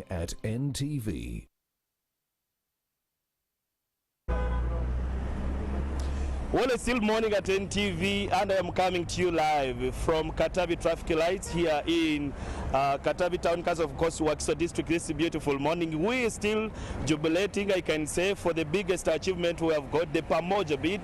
At NTV. Well, it's still morning at NTV, and I am coming to you live from Katavi traffic lights here in Katavi town, because of course Wakiso district. This beautiful morning, we are still jubilating, I can say, for the biggest achievement we have got, the Pamoja bid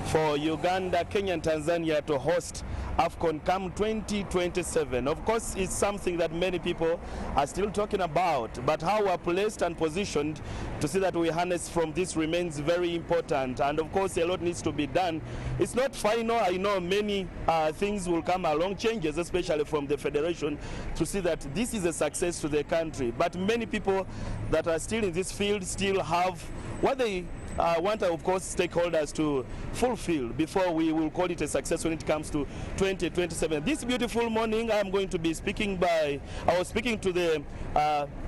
for Uganda, Kenya and Tanzania to host AFCON come 2027. Of course, it's something that many people are still talking about, but how we're placed and positioned to see that we harness from this remains very important. And of course, a lot needs to be done. It's not final. I know many things will come along, changes, especially from the federation, to see that this is a success to the country. But many people that are still in this field still have what they want, of course, stakeholders to fulfill before we will call it a success when it comes to 2027. This beautiful morning, I'm going to be speaking to the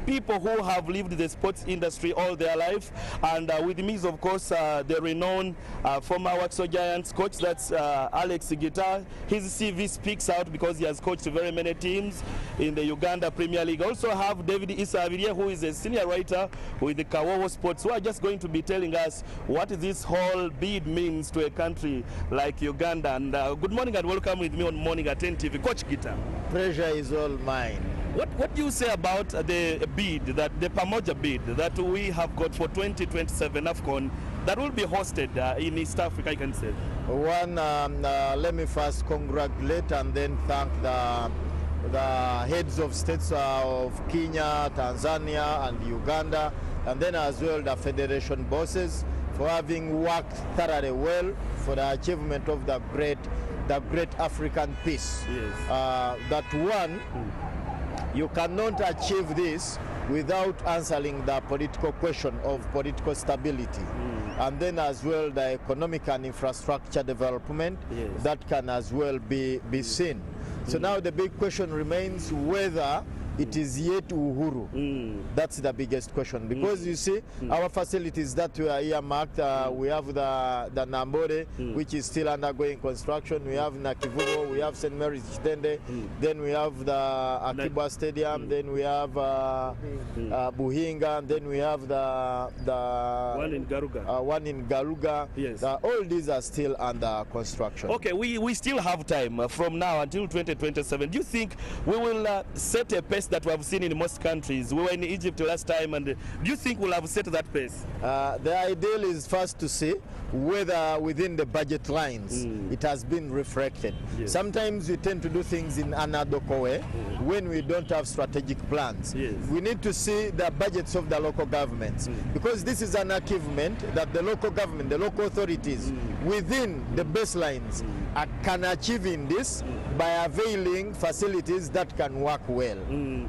people who have lived the sports industry all their life, and with me is, of course, the renowned former Wakiso Giants coach, that's Alex Guitar. His CV speaks out because he has coached very many teams in the Uganda Premier League. Also have David Isavirie, who is a senior writer with the Kawowo Sports, who are just going to be telling us what this whole bid means to a country like Uganda. And good morning and welcome with me on Morning at NTV. Coach Guitar. Pleasure is all mine. What do you say about the bid, that the Pamoja bid that we have got for 2027 AFCON that will be hosted in East Africa, I can say? One, let me first congratulate and then thank the heads of states of Kenya, Tanzania and Uganda, and then as well the federation bosses for having worked thoroughly well for the achievement of the great African peace. Yes. That one, you cannot achieve this without answering the political question of political stability. And then as well the economic and infrastructure development, yes, that can as well be seen. So now the big question remains whether it is yet Uhuru. That's the biggest question, because you see our facilities that were earmarked, we have the Nambore, which is still undergoing construction, we have Nakivubo, we have St. Mary's Chitende, then we have the Akiba Stadium, then we have Buhinga, and then we have the one in Garuga. Yes. All these are still under construction. Okay, we still have time from now until 2027. Do you think we will set a pace that we have seen in most countries? We were in Egypt last time, and do you think we'll have set that pace? The ideal is first to see whether within the budget lines it has been reflected. Yes. Sometimes we tend to do things in an ad hoc way when we don't have strategic plans. Yes. We need to see the budgets of the local governments, because this is an achievement that the local government, the local authorities within the baselines can achieve in this by availing facilities that can work well.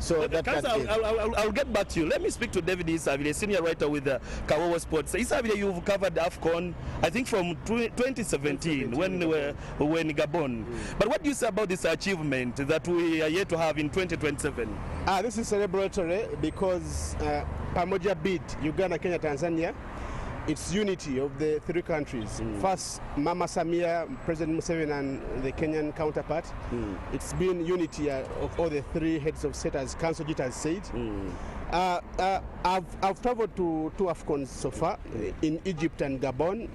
So that I'll get back to you. Let me speak to David Isavirie, senior writer with the Kawowo Sports. Isavirie, you've covered AFCON, I think from 2017 when we were in Gabon. But what do you say about this achievement that we are yet to have in 2027? This is celebratory because Pamoja bid Uganda, Kenya, Tanzania. It's unity of the three countries. First, Mama Samia, President Museveni and the Kenyan counterpart. It's been unity of all the three heads of state, as Council Jit has said. I've traveled to AFCON so far in Egypt and Gabon.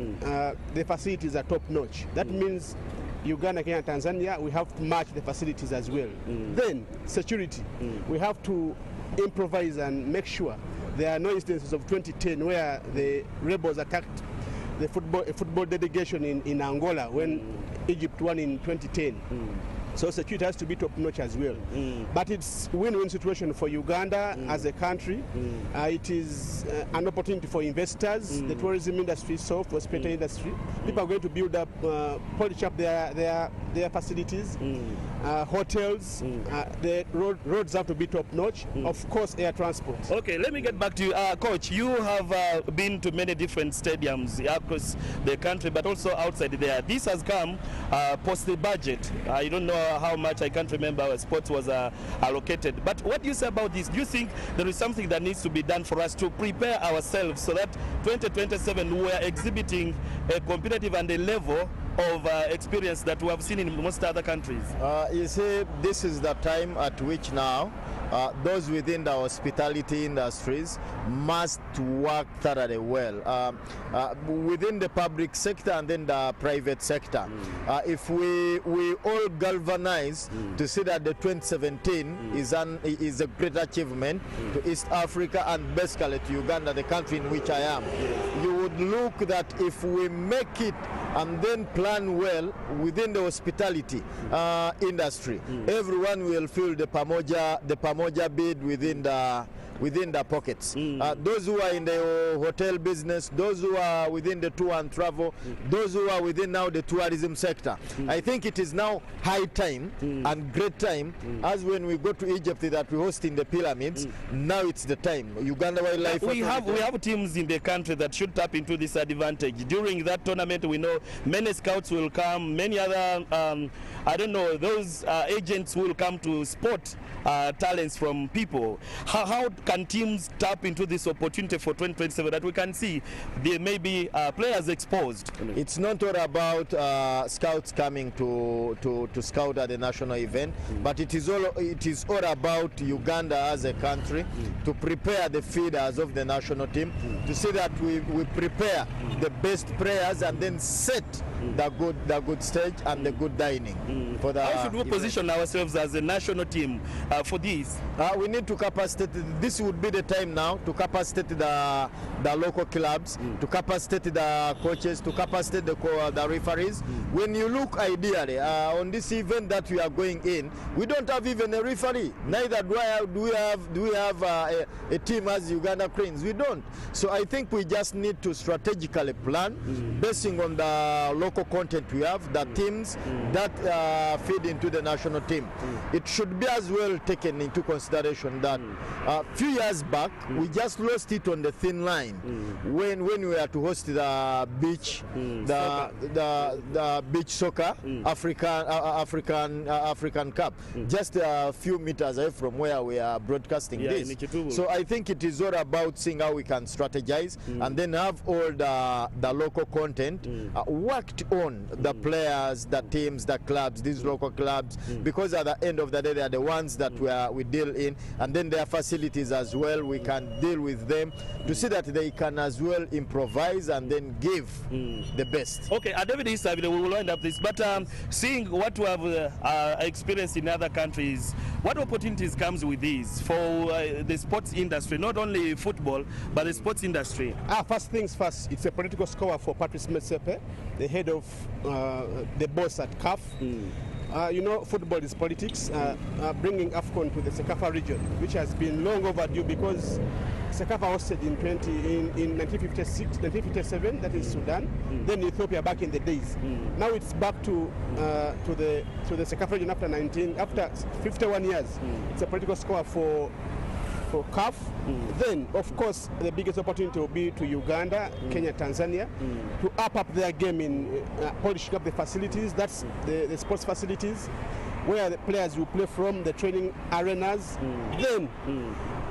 The facilities are top notch. That means Uganda, Kenya, Tanzania, we have to match the facilities as well. Then, security. We have to improvise and make sure there are no instances of 2010 where the rebels attacked the football delegation in Angola when Egypt won in 2010. So security has to be top notch as well. But it's a win-win situation for Uganda as a country. It is an opportunity for investors, the tourism industry, so for hospitality industry. People are going to build up, polish up their facilities, hotels. The roads have to be top notch. Of course, air transport. Okay, let me get back to you, Coach. You have been to many different stadiums across the country, but also outside there. This has come post the budget. I don't know how much, I can't remember how sports was allocated. But what do you say about this? Do you think there is something that needs to be done for us to prepare ourselves so that 2027 we are exhibiting a competitive and a level of experience that we have seen in most other countries? You see, this is the time at which now those within the hospitality industries must work thoroughly well within the public sector and then the private sector. If we all galvanize to see that the 2017 is a great achievement to East Africa and basically to Uganda, the country in which I am, you would look that if we make it and then plan well within the hospitality industry, everyone will feel the pamoja bid within the pockets. Those who are in the hotel business, those who are within the tour and travel, those who are within now the tourism sector. I think it is now high time and great time, as when we go to Egypt that we host in the pyramids. Now it's the time. Uganda Wildlife we have teams in the country that should tap into this advantage. During that tournament, we know many scouts will come, many other I don't know, those agents will come to spot talents from people. How can teams tap into this opportunity for 2027 that we can see there may be players exposed? It's not all about scouts coming to scout at the national event, but it is all about Uganda as a country to prepare the feeders of the national team, to see that we prepare the best players and then set the good stage and the good dining for the. How should we position ourselves as a national team for this? We need to capacitate. This would be the time now to capacitate the local clubs, to capacitate the coaches, to capacitate the referees. When you look ideally on this event that we are going in, we don't have even a referee. Neither do we have a team as Uganda Cranes. We don't. So I think we just need to strategically plan, basing on the local content we have, the teams that feed into the national team. It should be as well taken into consideration that a few years back we just lost it on the thin line when we were to host the beach the beach soccer African Cup, just a few meters away from where we are broadcasting this. So I think it is all about seeing how we can strategize and then have all the local content worked on the players, the teams, the clubs, these local clubs, because at the end of the day they are the ones that we deal in, and then their facilities as well, we can deal with them to see that they can as well improvise and then give the best. Okay, David Isabile, we will wind up this, but seeing what we have experienced in other countries, what opportunities comes with this for the sports industry, not only football, but the sports industry? First things first, it's a political score for Patrice Motsepe, the head of the boss at CAF. You know, football is politics. Bringing AFCON to the Sekafa region, which has been long overdue, because Sekafa hosted in 1956, 1957, that is Sudan, then Ethiopia back in the days. Now it's back to the Sekafa region after 51 years. It's a political score for CAF. Then, of course, the biggest opportunity will be to Uganda, Kenya, Tanzania, to up their game in polishing up the facilities. That's the sports facilities where the players will play from, the training arenas. Then,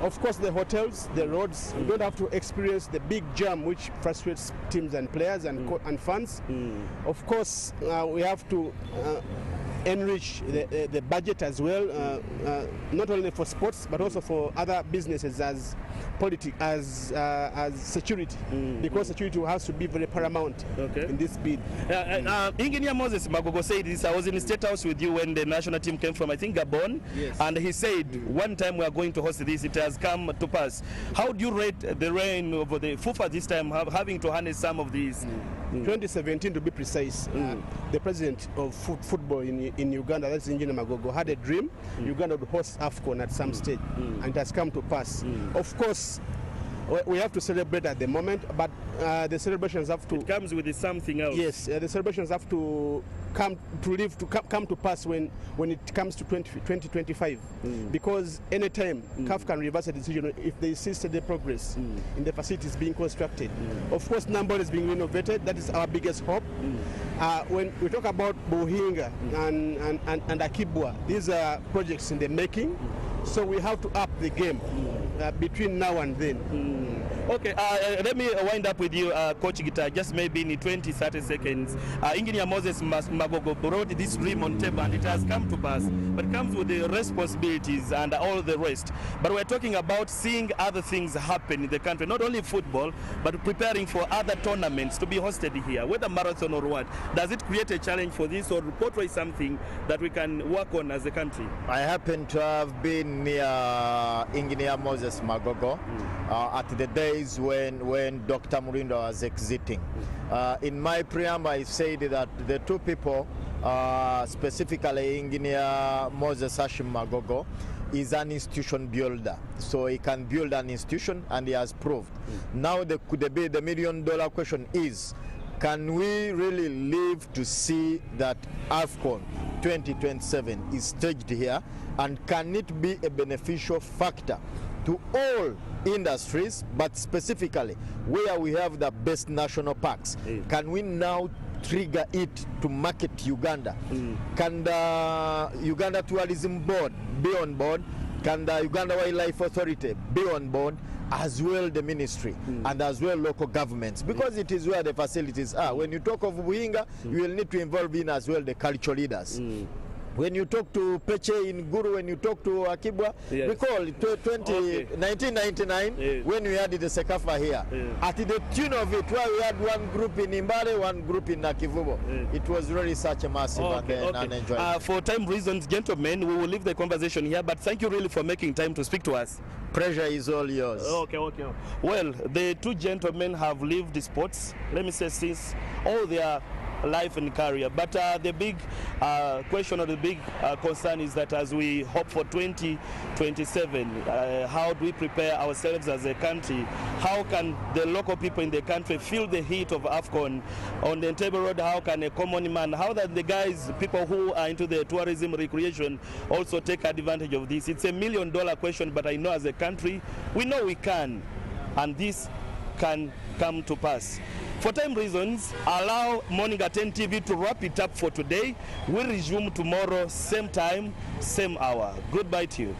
of course, the hotels, the roads. You don't have to experience the big jam which frustrates teams and players and fans. Of course, we have to enrich the budget as well, not only for sports but also for other businesses as security, because security has to be very paramount in this bid. Engineer Moses Magogo said this. I was in the State House with you when the national team came from, I think, Gabon, and he said one time we are going to host this. It has come to pass. How do you rate the reign of the FUFA this time, having to harness some of these? 2017 to be precise, the president of football in Uganda, that's Engineer Magogo, had a dream Uganda would host AFCON at some stage, and it has come to pass. Of course, we have to celebrate at the moment, but the celebrations have to... It comes with something else. Yes, the celebrations have to come to pass when it comes to 2025, because anytime CAF can reverse a decision if they see steady progress in the facilities being constructed. Of course, Nambola is being renovated. That is our biggest hope. When we talk about Buhinga and Akibwa, these are projects in the making, so we have to up the game between now and then. Okay, let me wind up with you, Coach Guitar, just maybe in 20, 30 seconds. Engineer Moses Magogo brought this dream on table and it has come to pass, but it comes with the responsibilities and all the rest. But we're talking about seeing other things happen in the country, not only football, but preparing for other tournaments to be hosted here, whether marathon or what. Does it create a challenge for this or portray something that we can work on as a country? I happen to have been near Engineer Moses Magogo at the days when Dr. Murindo was exiting. In my preamble, I said that the two people, specifically Engineer Moses Hashim Magogo, is an institution builder. So he can build an institution, and he has proved. Now the $1 million question is, can we really live to see that AFCON 2027 is staged here, and can it be a beneficial factor to all industries, but specifically where we have the best national parks? Can we now trigger it to market Uganda? Can the Uganda Tourism Board be on board? Can the Uganda Wildlife Authority be on board? As well the ministry and as well local governments, because it is where the facilities are. When you talk of Buhinga, you will need to involve in as well the cultural leaders. When you talk to Peche in Guru, when you talk to Akibwa, recall 1999 when we had the Sekafa here. At the tune of it, where we had one group in Imbale, one group in Nakivubo. It was really such a massive and enjoyable. For time reasons, gentlemen, we will leave the conversation here, but thank you really for making time to speak to us. Pleasure is all yours. Okay. Well, the two gentlemen have lived sports, let me say, since all their life and career. But the big question or the big concern is that as we hope for 2027, how do we prepare ourselves as a country? How can the local people in the country feel the heat of AFCON on the Entebbe Road? How can a common man, how that the guys, people who are into the tourism recreation also take advantage of this? It's $1 million question, but I know as a country, we know we can, and this can come to pass. For time reasons, allow Morning at NTV to wrap it up for today. We'll resume tomorrow, same time, same hour. Goodbye to you.